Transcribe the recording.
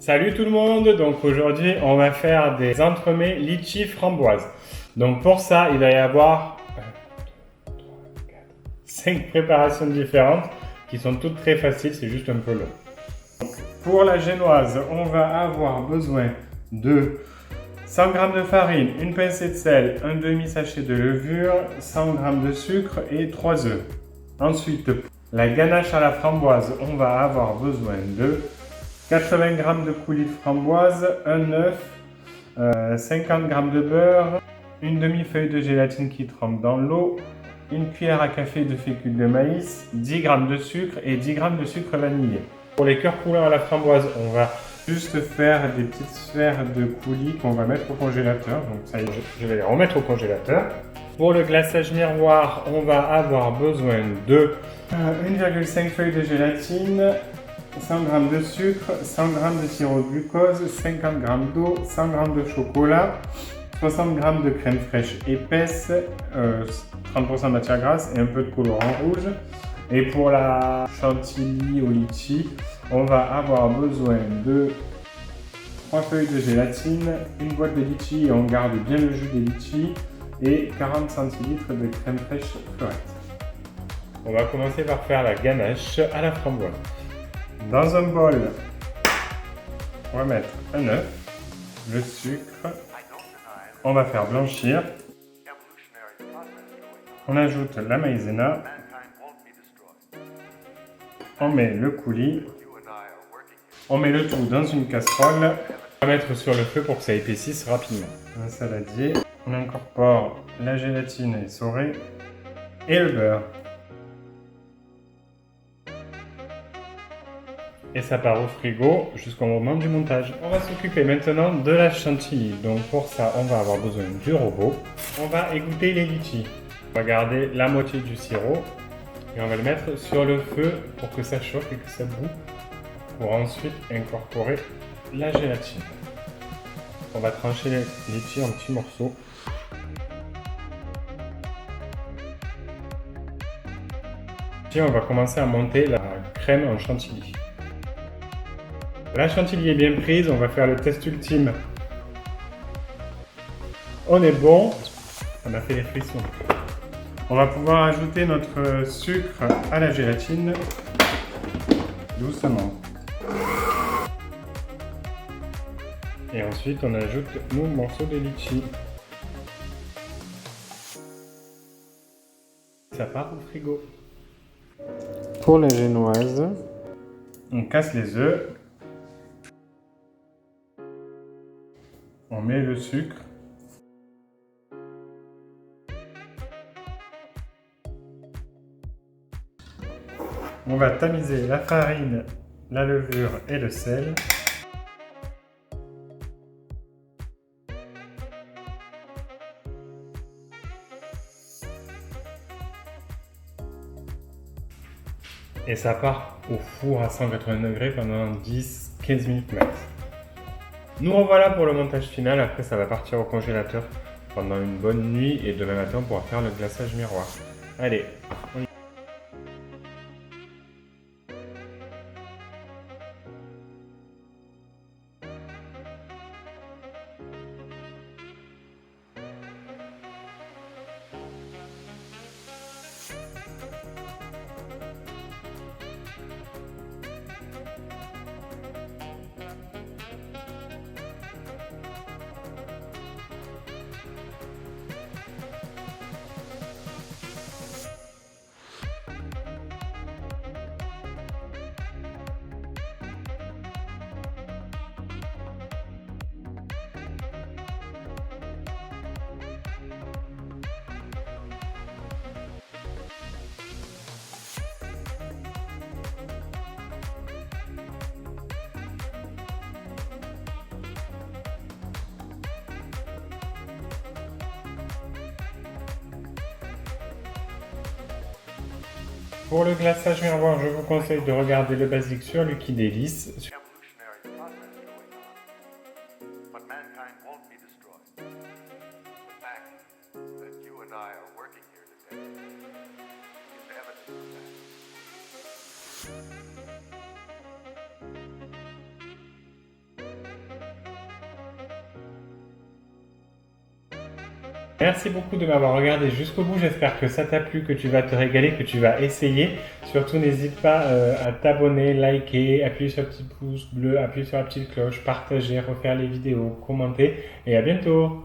Salut tout le monde, donc aujourd'hui on va faire des entremets litchi framboise. Donc pour ça il va y avoir 5 préparations différentes qui sont toutes très faciles, c'est juste un peu long. Donc, pour la génoise, on va avoir besoin de 100 g de farine, une pincée de sel, un demi-sachet de levure, 100 g de sucre et 3 œufs. Ensuite, la ganache à la framboise, on va avoir besoin de 80 g de coulis de framboise, un œuf, 50 g de beurre, une demi-feuille de gélatine qui trempe dans l'eau, une cuillère à café de fécule de maïs, 10 g de sucre et 10 g de sucre vanillé. Pour les cœurs coulants à la framboise, on va juste faire des petites sphères de coulis qu'on va mettre au congélateur. Donc ça y est, je vais les remettre au congélateur. Pour le glaçage miroir, on va avoir besoin de 1,5 feuille de gélatine, 100 g de sucre, 100 g de sirop de glucose, 50 g d'eau, 100 g de chocolat, 60 g de crème fraîche épaisse, 30% de matière grasse et un peu de colorant rouge. Et pour la chantilly au litchi, on va avoir besoin de 3 feuilles de gélatine, une boîte de litchi et on garde bien le jus des litchis et 40 centilitres de crème fraîche fleurette. On va commencer par faire la ganache à la framboise. Dans un bol, on va mettre un œuf, le sucre, on va faire blanchir, on ajoute la maïzena, on met le coulis, on met le tout dans une casserole, on va mettre sur le feu pour que ça épaississe rapidement. Un saladier, on incorpore la gélatine essorée et le beurre. Et ça part au frigo jusqu'au moment du montage. On va s'occuper maintenant de la chantilly. Donc pour ça, on va avoir besoin du robot. On va égoutter les litchis. On va garder la moitié du sirop et on va le mettre sur le feu pour que ça chauffe et que ça bout. Pour ensuite incorporer la gélatine. On va trancher les litchis en petits morceaux. Ici, on va commencer à monter la crème en chantilly. La chantilly est bien prise, on va faire le test ultime. On est bon, on a fait les frissons. On va pouvoir ajouter notre sucre à la gélatine, doucement. Et ensuite on ajoute nos morceaux de litchi. Ça part au frigo. Pour la génoise, on casse les œufs. On met le sucre. On va tamiser la farine, la levure et le sel. Et ça part au four à 180 degrés pendant 10-15 minutes max. Nous revoilà pour le montage final, après ça va partir au congélateur pendant une bonne nuit et demain matin on pourra faire le glaçage miroir. Allez, on y va. Pour le glaçage miroir, je vous conseille de regarder le basique sur Liquidelis. Merci beaucoup de m'avoir regardé jusqu'au bout, j'espère que ça t'a plu, que tu vas te régaler, que tu vas essayer. Surtout n'hésite pas à t'abonner, liker, appuyer sur le petit pouce bleu, appuyer sur la petite cloche, partager, refaire les vidéos, commenter et à bientôt.